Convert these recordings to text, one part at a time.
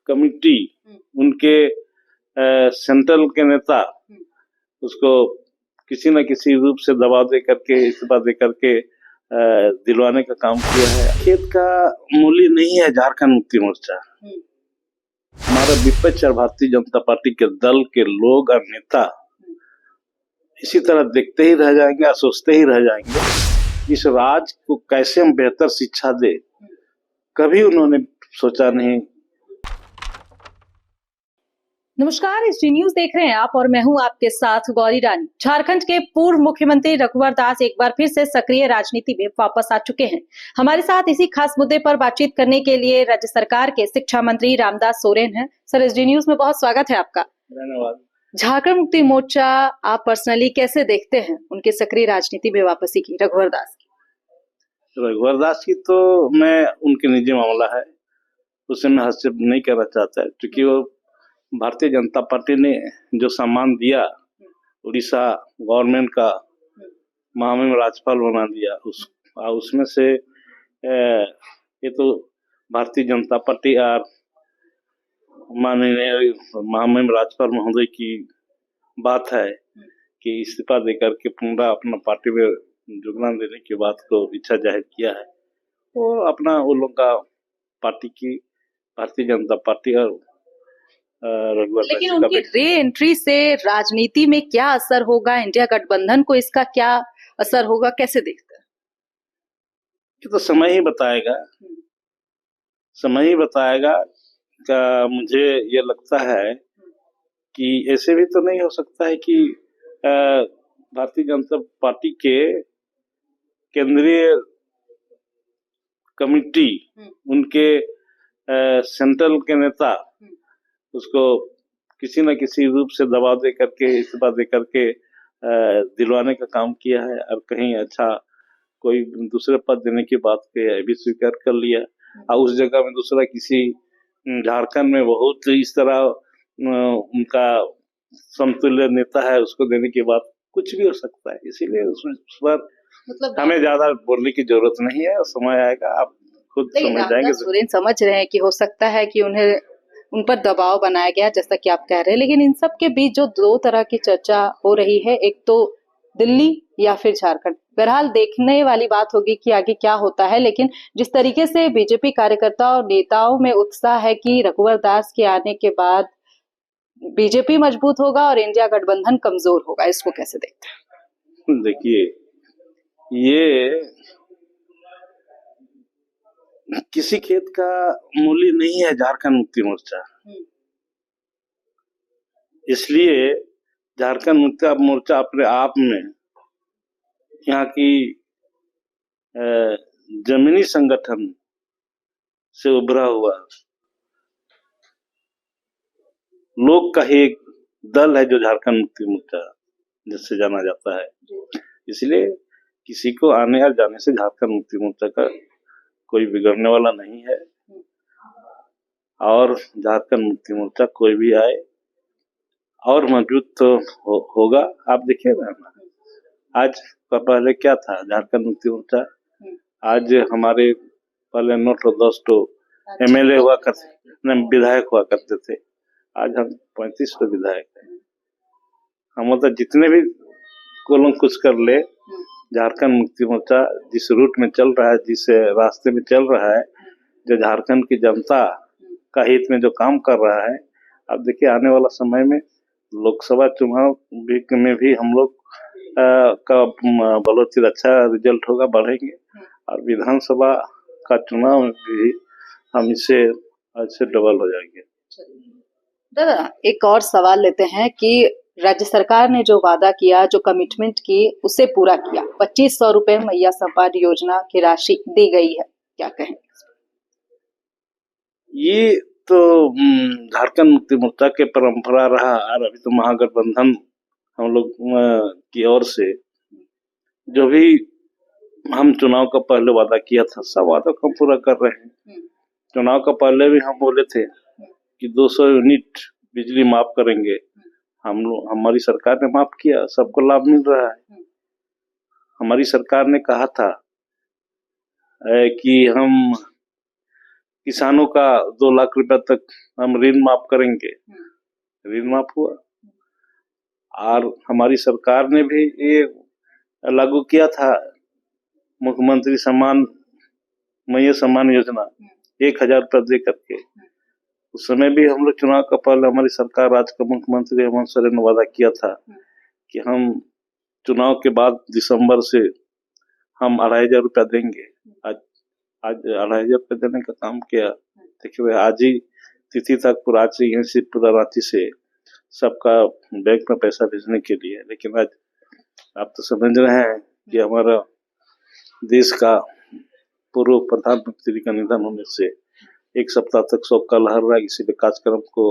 Committee, उनके central के नेता उसको किसी न किसी रूप से दबाव दे करके, इस्तीफा दे करके दिलवाने का काम किया है। खेत का मूल्य नहीं है झारखंड मुक्ति मोर्चा। हमारा विपक्ष और भारतीय जनता पार्टी के दल के लोग और नेता इसी तरह देखते ही रह जाएंगे और सोचते ही रह जाएंगे इस राज्य को कैसे हम बेहतर शिक्षा दे। कभी उन्होंने सोचा नहीं। नमस्कार, एसडी न्यूज देख रहे हैं आप और मैं हूं आपके साथ गौरी रानी। झारखंड के पूर्व मुख्यमंत्री रघुवर दास एक बार फिर से सक्रिय राजनीति में वापस आ चुके हैं। हमारे साथ इसी खास मुद्दे पर बातचीत करने के लिए राज्य सरकार के शिक्षा मंत्री रामदास सोरेन हैं। सर, एसडी न्यूज में बहुत स्वागत है आपका। धन्यवाद। झारखंड मुक्ति मोर्चा आप पर्सनली कैसे देखते हैं उनके सक्रिय राजनीति में वापसी की, रघुवर दास की? रघुवर दास की तो मैं उनके निजी मामला है, उसे मैं हस्तक्षेप नहीं करना चाहता, क्योंकि वो भारतीय जनता पार्टी ने जो सम्मान दिया, उड़ीसा गवर्नमेंट का महामहिम राज्यपाल बना दिया, उसमें से ये तो भारतीय जनता पार्टी और माननीय महामहिम राज्यपाल महोदय की बात है कि इस्तीफा देकर के पुनः अपना पार्टी में योगदान देने की बात को इच्छा जाहिर किया है। वो अपना वो लोग का पार्टी की भारतीय जनता पार्टी और लेकिन उनकी री एंट्री से राजनीति में क्या असर होगा, इंडिया गठबंधन को इसका क्या असर होगा, कैसे देखते हैं? ये तो समय ही बताएगा। समय ही बताएगा। मुझे ये लगता है कि ऐसे भी तो नहीं हो सकता है कि भारतीय जनता पार्टी के केंद्रीय कमिटी, उनके सेंट्रल के नेता उसको किसी न किसी रूप से दबाव दे करके, इस्तीफा दे करके दिलवाने का काम किया है और कहीं अच्छा कोई दूसरे पद देने की बात पे भी स्वीकार कर लिया और उस जगह में दूसरा किसी झारखंड में बहुत इस तरह उनका समतुल्य नेता है उसको देने की बात, कुछ भी हो सकता है। इसीलिए उस पर हमें ज्यादा बोलने की जरूरत नहीं है। समय आएगा, आप खुद समझ जाएंगे। सोरेन समझ रहे हैं कि हो सकता है कि उन्हें उन पर दबाव बनाया गया, जैसा कि आप कह रहे हैं, लेकिन इन सब के बीच जो दो तरह की चर्चा हो रही है, एक तो दिल्ली या फिर झारखंड। बहरहाल देखने वाली बात होगी कि आगे क्या होता है, लेकिन जिस तरीके से बीजेपी कार्यकर्ता और नेताओं में उत्साह है कि रघुवर दास के आने के बाद बीजेपी मजबूत होगा और इंडिया गठबंधन कमजोर होगा, इसको कैसे देखते हैं? देखिए, ये किसी खेत का मूल्य नहीं है झारखंड मुक्ति मोर्चा। इसलिए झारखंड मुक्ति मोर्चा अपने आप में यहाँ की जमीनी संगठन से उभरा हुआ लोग का ही एक दल है जो झारखंड मुक्ति मोर्चा जिससे जाना जाता है। इसलिए किसी को आने और जाने से झारखंड मुक्ति मोर्चा का कोई बिगड़ने वाला नहीं है और झारखंड मुक्ति मोर्चा कोई भी आए और मजबूत तो होगा। आप देखिएगा आज का पहले क्या था झारखंड मुक्ति मोर्चा, आज हमारे पहले 9 तो 10 तो एमएलए हुआ करते, विधायक हुआ करते थे, आज हम 35 तो विधायक हैं। हम मतलब जितने भी को कुछ कर ले, झारखंड मुक्ति मोर्चा जिस रूट में चल रहा है, जिस रास्ते में चल रहा है, जो झारखंड की जनता का हित में जो काम कर रहा है, अब देखिए आने वाला समय में लोकसभा चुनाव में भी हम लोग का बहुत ही अच्छा रिजल्ट होगा, बढ़ेंगे और विधानसभा का चुनाव में भी हम इससे अच्छे डबल हो जाएंगे। दादा, एक और सवाल लेते हैं कि राज्य सरकार ने जो वादा किया, जो कमिटमेंट की, उसे पूरा किया। 2500 रुपए मैया सम्मान योजना की राशि दी गई है, क्या कहेंगे? ये तो झारखंड मुक्ति मोर्चा के परंपरा रहा और अभी तो महागठबंधन हम लोग की ओर से जो भी हम चुनाव का पहले वादा किया था, सब वादा को हम पूरा कर रहे हैं। चुनाव का पहले भी हम बोले थे कि 200 यूनिट बिजली माफ करेंगे, हमारी सरकार ने माफ किया, सबको लाभ मिल रहा है। हमारी सरकार ने कहा था कि हम किसानों का 2 लाख रुपया तक हम ऋण माफ करेंगे, ऋण माफ हुआ। और हमारी सरकार ने भी ये लागू किया था मुख्यमंत्री मैया सम्मान योजना 1000 रुपया दे करके। उस समय भी हम लोग चुनाव का पहले हमारी सरकार, आज का मुख्यमंत्री हेमंत सोरेन ने वादा किया था कि हम चुनाव के बाद दिसंबर से हम 2500 रुपया देंगे। आज 2500 रुपया देने का काम किया। देखिए आज ही तिथि तक पूरा, आज से यहीं से पूरा रांची से सबका बैंक में पैसा भेजने के लिए। लेकिन आज आप तो समझ रहे हैं कि हमारा देश का पूर्व प्रधानमंत्री का निधन होने से 1 सप्ताह तक शोक का लहर रहा, इसीलिए कार्यक्रम को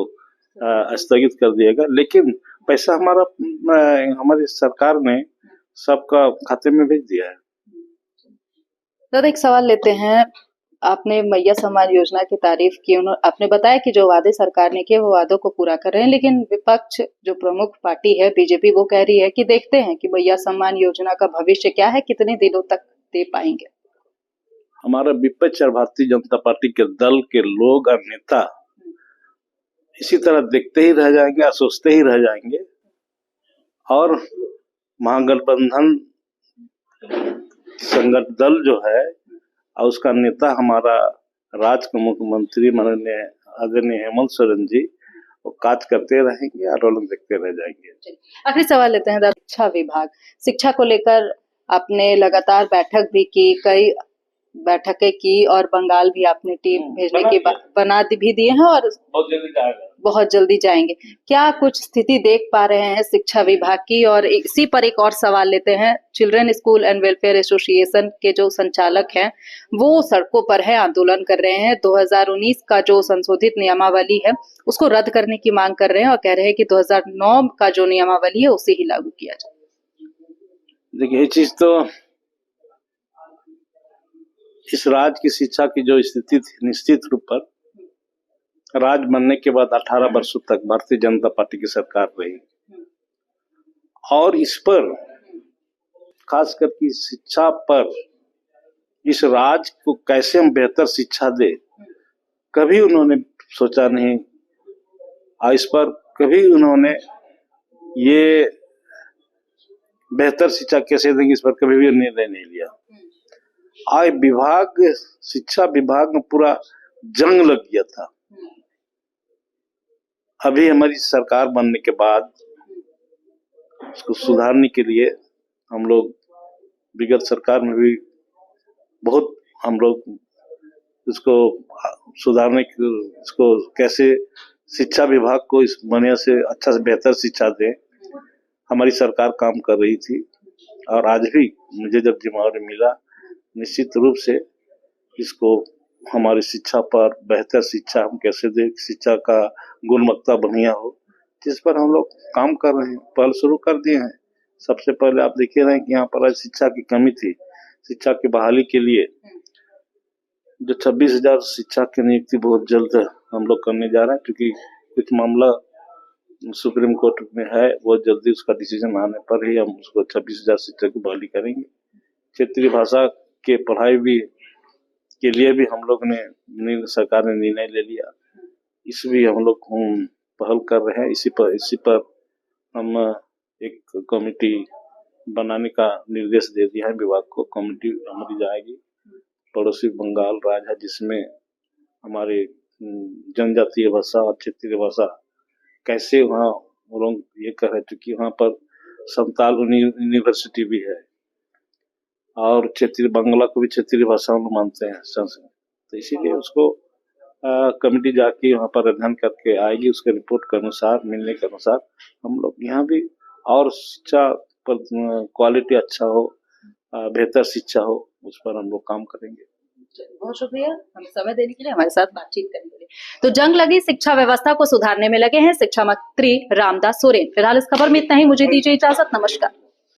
स्थगित कर दिया गया। लेकिन पैसा हमारी सरकार ने सबका खाते में भेज दिया है। तो एक सवाल लेते हैं, आपने मैया सम्मान योजना की तारीफ की, आपने बताया कि जो वादे सरकार ने किए वो वादों को पूरा कर रहे हैं, लेकिन विपक्ष जो प्रमुख पार्टी है बीजेपी, वो कह रही है कि देखते हैं कि मैया सम्मान योजना का भविष्य क्या है, कितने दिनों तक दे पाएंगे। हमारा विपक्ष और भारतीय जनता पार्टी के दल के लोग और नेता इसी तरह देखते ही रह जाएंगे और सोचते ही रह जाएंगे। और महागठबंधन संगठन दल जो है और उसका नेता हमारा राज्य के मुख्यमंत्री माननीय आदरणीय हेमंत सोरेन जी, वो काज करते रहेंगे और लोग देखते रह जाएंगे। आखिरी सवाल लेते हैं, शिक्षा विभाग, शिक्षा को लेकर आपने लगातार बैठक भी की, कई बैठकें की और बंगाल भी आपने टीम भेजने की बना भी दिए हैं और बहुत जल्दी जाएंगे। क्या कुछ स्थिति देख पा रहे हैं शिक्षा विभाग की? और इसी पर एक और सवाल लेते हैं, children school and welfare association के जो संचालक हैं वो सड़कों पर है, आंदोलन कर रहे हैं। 2019 का जो संशोधित नियमावली है उसको रद्द करने की मांग कर रहे हैं और कह रहे हैं कि 2009 का जो नियमावली है उसे ही लागू किया जाए। देखिए, ये चीज तो इस राज्य की शिक्षा की जो स्थिति थी, निश्चित रूप पर राज्य बनने के बाद 18 वर्षों तक भारतीय जनता पार्टी की सरकार रही और इस पर खास करके शिक्षा पर, इस राज्य को कैसे हम बेहतर शिक्षा दे, कभी उन्होंने सोचा नहीं। और इस पर कभी उन्होंने ये बेहतर शिक्षा कैसे देंगे, इस पर कभी भी निर्णय नहीं लिया। आज शिक्षा विभाग में पूरा जंग लग गया था। अभी हमारी सरकार बनने के बाद उसको सुधारने के लिए हम लोग विगत सरकार में भी बहुत हम लोग इसको सुधारने की, इसको कैसे शिक्षा विभाग को इस बढ़िया से अच्छा से बेहतर शिक्षा दे, हमारी सरकार काम कर रही थी। और आज भी मुझे जब जिम्मेदारी मिला, निश्चित रूप से इसको हमारी शिक्षा पर बेहतर शिक्षा हम कैसे दें, शिक्षा का गुणवत्ता बढ़िया हो, जिस पर हम लोग काम कर रहे हैं, पहल शुरू कर दिए हैं। सबसे पहले आप देखे रहे हैं कि यहाँ पर आज शिक्षा की कमी थी। शिक्षा की बहाली के लिए जो 26,000 शिक्षक की नियुक्ति बहुत जल्द हम लोग करने जा रहे हैं, क्योंकि कुछ मामला सुप्रीम कोर्ट में है, बहुत जल्दी उसका डिसीजन आने पर ही हम उसको 26,000 शिक्षक की बहाली करेंगे। क्षेत्रीय भाषा के पढ़ाई भी के लिए भी हम लोग ने सरकार ने निर्णय ले लिया, इस भी हम लोग पहल कर रहे हैं। इसी पर हम एक कमेटी बनाने का निर्देश दे दिया है विभाग को। कमेटी हमारी जाएगी, पड़ोसी बंगाल राज्य है जिसमें हमारे जनजातीय भाषा और क्षेत्रीय भाषा कैसे वहाँ लोग ये कर रहे, क्योंकि वहाँ पर संताल यूनिवर्सिटी भी है और क्षेत्रीय बांग्ला को भी क्षेत्रीय भाषाओं में मानते हैं संस्कृत, तो इसीलिए उसको कमेटी जाके वहाँ पर अध्ययन करके आएगी। उसके रिपोर्ट के अनुसार, मिलने के अनुसार हम लोग यहाँ भी और शिक्षा पर क्वालिटी अच्छा हो, बेहतर शिक्षा हो, उस पर हम लोग काम करेंगे। बहुत शुक्रिया हमें समय देने के लिए, हमारे साथ बातचीत करने के लिए। तो जंग लगी शिक्षा व्यवस्था को सुधारने में लगे हैं शिक्षा मंत्री रामदास सोरेन। फिलहाल इस खबर में इतना ही, मुझे दीजिए इजाजत, नमस्कार।